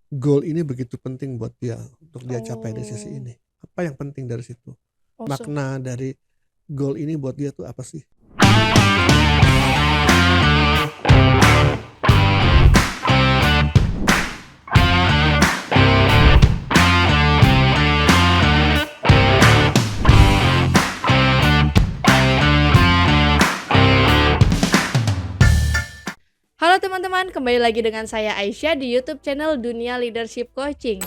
goal ini begitu penting buat dia untuk dia capai di sesi Oh, ini. Apa yang penting dari situ? oh so Makna dari goal ini buat dia tuh apa sih? Halo teman-teman, kembali lagi dengan saya Aisyah di YouTube channel Dunia Leadership Coaching.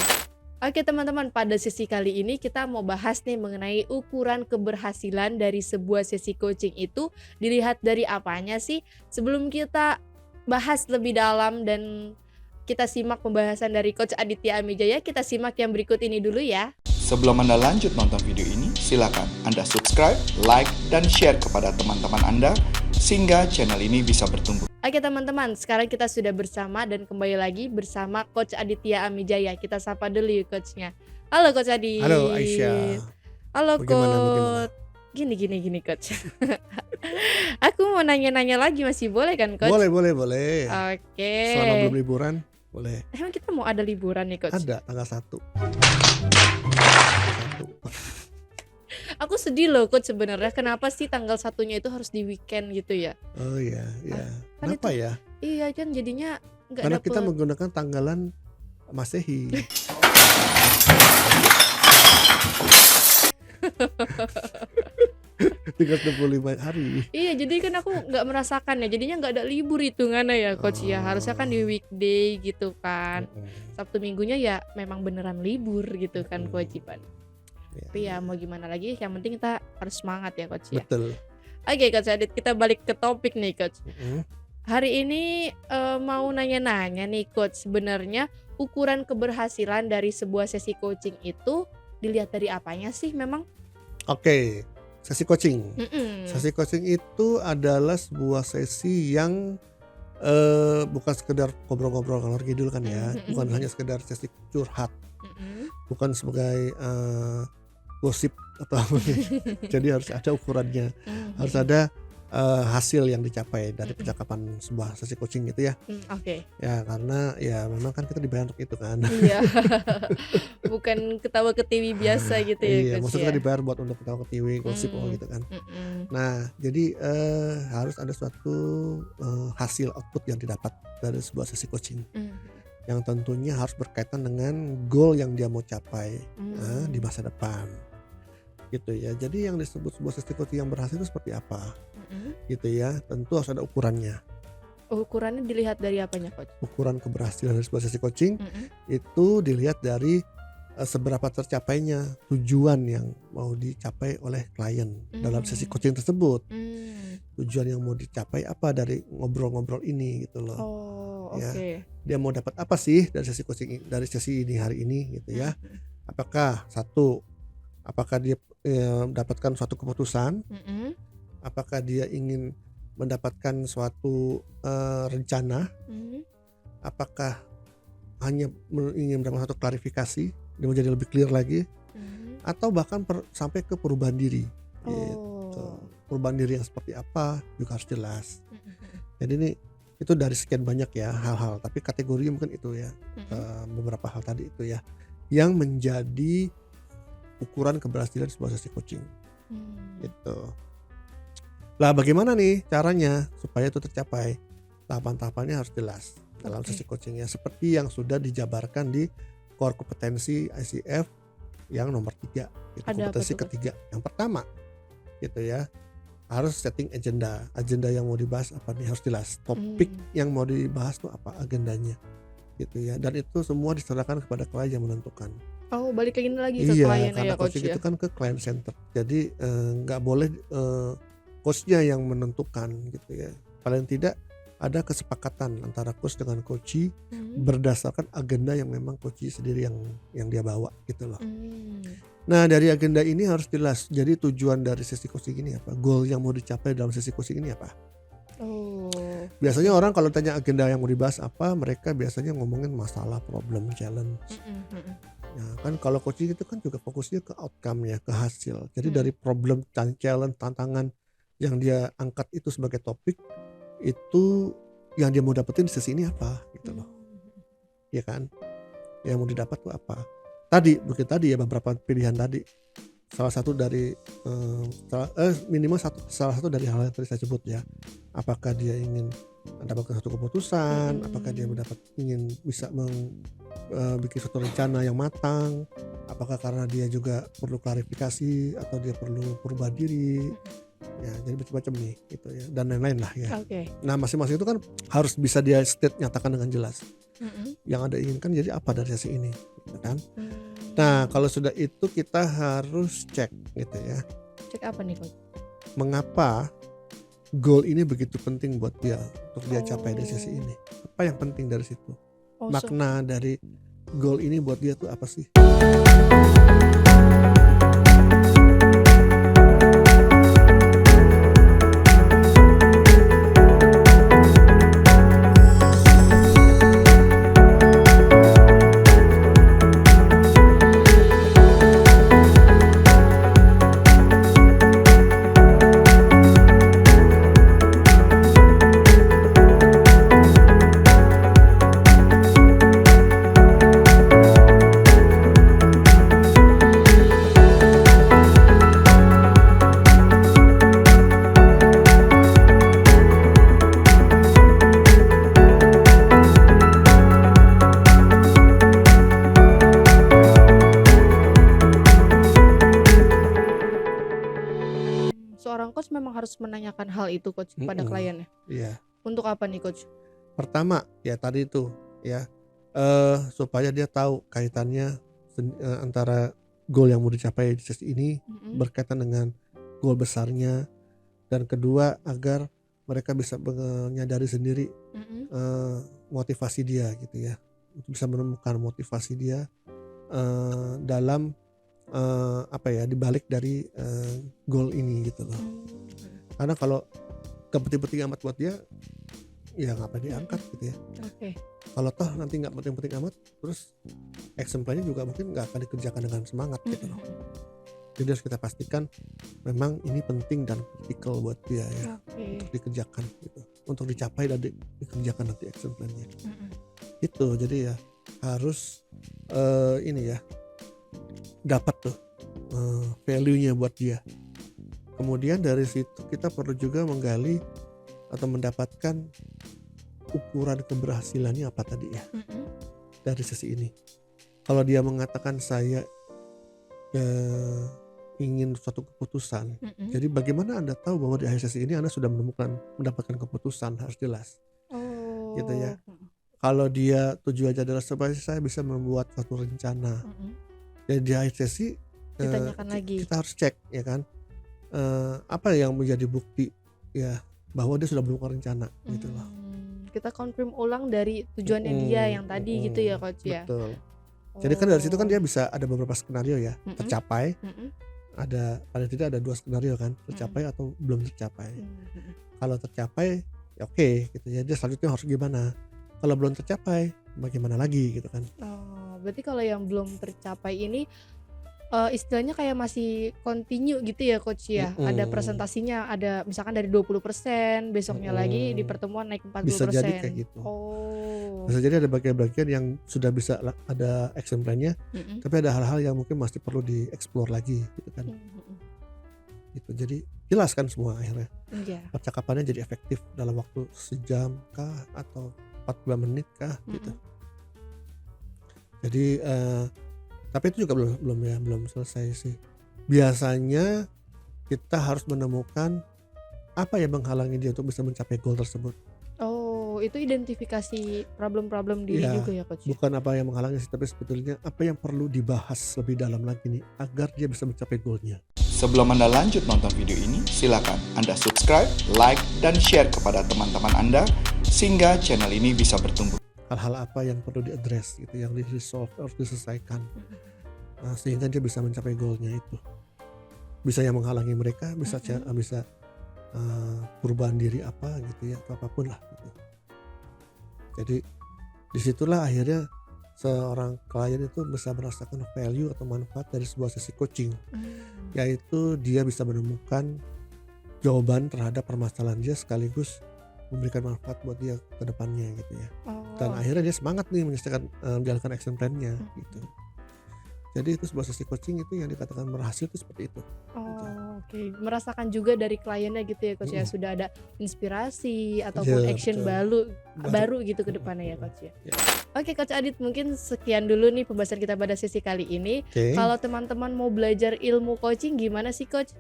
Oke teman-teman, pada sesi kali ini kita mau bahas nih mengenai ukuran keberhasilan dari sebuah sesi coaching itu dilihat dari apanya sih? Sebelum kita bahas lebih dalam dan kita simak pembahasan dari Coach Aditya Amijaya, kita simak yang berikut ini dulu ya. Sebelum Anda lanjut nonton video ini, silakan Anda subscribe, like, dan share kepada teman-teman Anda sehingga channel ini bisa bertumbuh. Oke teman-teman, sekarang kita sudah bersama dan kembali lagi bersama Coach Aditya Amijaya. Kita sapa dulu yuk coachnya. Halo Coach Adit. Halo Aisyah, Halo bagaimana? Coach. Gini Coach. Aku mau nanya-nanya lagi, masih boleh kan Coach? Boleh. Oke. Selama belum liburan, boleh. Emang kita mau ada liburan nih Coach? Ada tanggal 1. Aku sedih loh Coach sebenarnya. Kenapa sih tanggal satunya itu harus di weekend gitu ya? Oh iya, Ah, iya. kan Kenapa itu ya? iya kan jadinya nggak Karena kita dapet. menggunakan tanggalan Masehi. 365 hari. Iya, jadi kan aku nggak merasakan ya, jadinya nggak ada libur hitungannya ya Coach ya. Harusnya kan di Oh, weekday gitu kan. mm-mm, Sabtu minggunya ya memang beneran libur gitu kan mm-mm. kewajiban. Ya, Tapi ya mau gimana lagi, yang penting kita harus semangat ya Coach ya. betul. Oke Coach Adit, kita balik ke topik nih Coach. Mm-mm. Hari ini mau nanya-nanya nih Coach, sebenarnya ukuran keberhasilan dari sebuah sesi coaching itu dilihat dari apanya sih memang? Oke, sesi coaching. Mm-mm. Sesi coaching itu adalah sebuah sesi yang bukan sekedar ngobrol-ngobrol ngalor ngidul kan ya, bukan hanya sekedar sesi curhat, Mm-mm. bukan sebagai gosip atau apa. Jadi harus ada ukurannya, harus ada hasil yang dicapai dari percakapan sebuah sesi coaching gitu ya. Oke. Ya karena ya memang kan kita dibayar untuk itu kan. Iya. Bukan ketawa ketiwi biasa gitu ya Iya, Coach maksudnya ya. kita dibayar buat untuk ketawa ketiwi, gosip Mm, gitu kan. mm-mm. Nah, jadi harus ada suatu hasil output yang didapat dari sebuah sesi coaching, Mm, yang tentunya harus berkaitan dengan goal yang dia mau capai di mm, masa depan, gitu ya. Jadi yang disebut sebuah sesi coaching yang berhasil itu seperti apa, mm-mm. gitu ya. Tentu harus ada ukurannya. Ukurannya dilihat dari apanya Coach? Ukuran keberhasilan dari sebuah sesi coaching Mm-mm. itu dilihat dari seberapa tercapainya tujuan yang mau dicapai oleh klien dalam sesi coaching tersebut. Mm. Tujuan yang mau dicapai apa dari ngobrol-ngobrol ini gitu loh. Oh, Ya, oke. dia mau dapat apa sih dari sesi coaching, dari sesi ini hari ini gitu ya. Mm, Apakah dia mendapatkan suatu keputusan, mm-mm. apakah dia ingin mendapatkan suatu rencana, Mm, apakah hanya ingin mendapatkan suatu klarifikasi, dia mau jadi lebih clear lagi, mm. atau bahkan sampai ke perubahan diri gitu. Oh. Perubahan diri yang seperti apa juga harus jelas. Mm-mm. Jadi ini itu dari sekian banyak ya hal-hal, tapi kategorinya mungkin itu ya, Mm-mm. beberapa hal tadi itu ya yang menjadi ukuran keberhasilan sebuah sesi coaching Mm. gitu. Lah bagaimana nih caranya supaya itu tercapai? Tahapan-tahapannya harus jelas dalam Oke. sesi coachingnya, seperti yang sudah dijabarkan di core kompetensi ICF yang nomor 3 itu Ada apa kompetensi tuh Coach? ketiga. Yang pertama gitu ya, harus setting agenda yang mau dibahas apa nih, harus jelas topik yang mau dibahas tuh apa agendanya gitu ya, dan itu semua diserahkan kepada klien yang menentukan. Oh, balik lagi ke Iya, kliennya karena ya Coach coaching ya. itu kan ke client center, jadi nggak boleh coachnya yang menentukan gitu ya. Paling tidak ada kesepakatan antara coach dengan coachee Mm. berdasarkan agenda yang memang coachee sendiri yang dia bawa gitu loh. Mm. Nah dari agenda ini harus jelas. Jadi tujuan dari sesi coaching ini apa? Goal yang mau dicapai dalam sesi coaching ini apa? Oh. Biasanya orang kalau tanya agenda yang mau dibahas apa, mereka biasanya ngomongin masalah, problem, challenge. Mm-mm, mm-mm. Ya kan kalau coaching itu kan juga fokusnya ke outcome-nya, ke hasil. Jadi Mm. dari problem, challenge, tantangan yang dia angkat itu sebagai topik, itu yang dia mau dapetin di sesi ini apa gitu loh. Ya kan? yang mau didapat tuh apa. Tadi mungkin tadi ya beberapa pilihan tadi, salah satu dari minimal salah satu dari hal yang tadi saya sebut ya. Apakah dia ingin mendapatkan satu keputusan, apakah dia ingin bisa bikin suatu rencana yang matang, apakah karena dia juga perlu klarifikasi atau dia perlu perubahan diri, ya jadi macam-macam nih gitu ya, dan lain-lain lah ya. Oke. Nah masing-masing itu kan harus bisa dia nyatakan dengan jelas Mm-mm. yang Anda inginkan jadi apa dari sesi ini, gitu kan. Hmm. Nah kalau sudah itu kita harus cek gitu ya, Cek apa nih coach? mengapa goal ini begitu penting buat dia untuk dia capai di sesi Oh. ini. Apa yang penting dari situ? Oh, Makna dari goal ini buat dia tuh apa sih? Seorang coach memang harus menanyakan hal itu coach kepada Mm-mm. kliennya. Iya. Untuk apa nih coach? Pertama ya tadi itu ya, supaya dia tahu kaitannya antara goal yang mau dicapai di sesi ini Mm-mm. berkaitan dengan goal besarnya, dan kedua agar mereka bisa menyadari sendiri Mm-mm. motivasi dia gitu ya, untuk bisa menemukan motivasi dia dalam apa ya, dibalik dari goal ini gitu loh. Karena kalau penting-penting amat buat dia, ya ngapain diangkat gitu ya. Oke. Kalau toh nanti nggak penting-penting amat, terus action plan-nya juga mungkin nggak akan dikerjakan dengan semangat gitu loh. Jadi harus kita pastikan memang ini penting dan kritikal buat dia ya, Oke. untuk dikerjakan gitu, untuk dicapai dan dikerjakan nanti action plan-nya. Mm-mm. Itu jadi ya harus ini ya, dapat tuh value-nya buat dia. Kemudian dari situ kita perlu juga menggali atau mendapatkan ukuran keberhasilannya apa tadi ya Mm-mm. dari sesi ini. Kalau dia mengatakan saya ingin suatu keputusan, Mm-mm. jadi bagaimana Anda tahu bahwa di akhir sesi ini Anda sudah mendapatkan keputusan? Harus jelas Oh. gitu ya. Kalau dia tujuannya adalah supaya saya bisa membuat satu rencana, Mm-mm. jadi di akhir sesi Ditanyakan lagi. kita harus cek ya kan, apa yang menjadi bukti ya bahwa dia sudah melakukan rencana gitu loh. Kita confirm ulang dari tujuannya dia yang tadi gitu ya coach ya. Betul. Jadi kan dari situ kan Oh. dia bisa ada beberapa skenario ya, Mm-mm. tercapai, Mm-mm. ada paling tidak ada 2 skenario kan, tercapai atau belum tercapai. Mm-mm. Kalau tercapai ya oke gitu ya, dia selanjutnya harus gimana. Kalau belum tercapai bagaimana lagi gitu kan. Oh, berarti kalau yang belum tercapai ini istilahnya kayak masih continue gitu ya coach ya. Ada presentasinya, ada misalkan dari 20%, besoknya lagi di pertemuan naik 40%. Bisa jadi kayak gitu. Oh. Bisa jadi ada bagian-bagian yang sudah bisa ada action plan-nya, Mm-mm. tapi ada hal-hal yang mungkin masih perlu dieksplor lagi gitu kan. Mm-mm. Gitu. Jadi jelas kan semua akhirnya. Iya. Percakapannya jadi efektif dalam waktu sejam kah atau 40 menit kah gitu. Mm-mm. Jadi tapi itu juga belum selesai sih. Biasanya kita harus menemukan apa yang menghalangi dia untuk bisa mencapai goal tersebut. Oh, itu identifikasi problem-problem diri Iya, juga ya coach. Bukan apa yang menghalangi sih, tapi sebetulnya apa yang perlu dibahas lebih dalam lagi nih agar dia bisa mencapai goalnya. Sebelum Anda lanjut nonton video ini, silakan Anda subscribe, like, dan share kepada teman-teman Anda sehingga channel ini bisa bertumbuh. Hal-hal apa yang perlu diadres gitu, yang di-resolve harus diselesaikan, sehingga dia bisa mencapai goalnya itu. Bisa yang menghalangi mereka, bisa bisa perubahan diri apa gitu ya, atau apapun lah gitu. Jadi disitulah akhirnya seorang klien itu bisa merasakan value atau manfaat dari sebuah sesi coaching, yaitu dia bisa menemukan jawaban terhadap permasalahan dia sekaligus memberikan manfaat buat dia ke depannya gitu ya. Oh, Dan akhirnya dia semangat nih menjalankan action plan-nya gitu. Jadi itu sebuah sesi coaching itu yang dikatakan berhasil itu seperti itu. Oke. Merasakan juga dari kliennya gitu ya Coach ya, sudah ada inspirasi ataupun Iya, action betul. baru gitu ke depannya ya Coach ya. Ya. Oke Coach Adit, mungkin sekian dulu nih pembahasan kita pada sesi kali ini. Oke. Kalau teman-teman mau belajar ilmu coaching gimana sih Coach?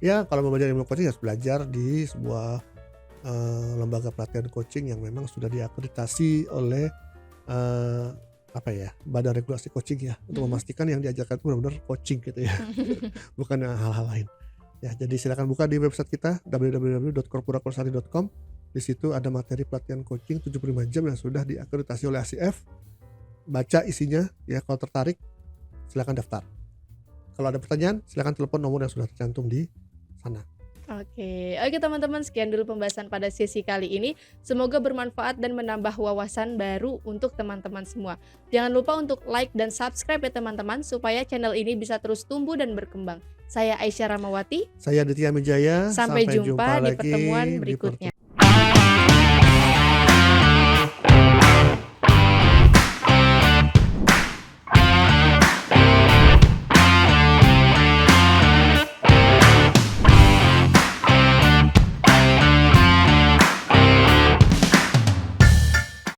Ya, kalau mau belajar ilmu coaching harus belajar di sebuah lembaga pelatihan coaching yang memang sudah diakreditasi oleh Badan Regulasi Coaching ya, untuk memastikan yang diajarkan itu benar-benar coaching gitu ya, bukan hal-hal lain. Ya, jadi silakan buka di website kita www.corporacorsari.com. Di situ ada materi pelatihan coaching 75 jam yang sudah diakreditasi oleh ACF. Baca isinya ya, kalau tertarik silakan daftar. Kalau ada pertanyaan silakan telepon nomor yang sudah tercantum di sana. Oke teman-teman, sekian dulu pembahasan pada sesi kali ini. Semoga bermanfaat dan menambah wawasan baru untuk teman-teman semua. Jangan lupa untuk like dan subscribe ya teman-teman, supaya channel ini bisa terus tumbuh dan berkembang. Saya Aisyah Ramawati. Saya Aditya Mijaya. Sampai jumpa di pertemuan berikutnya.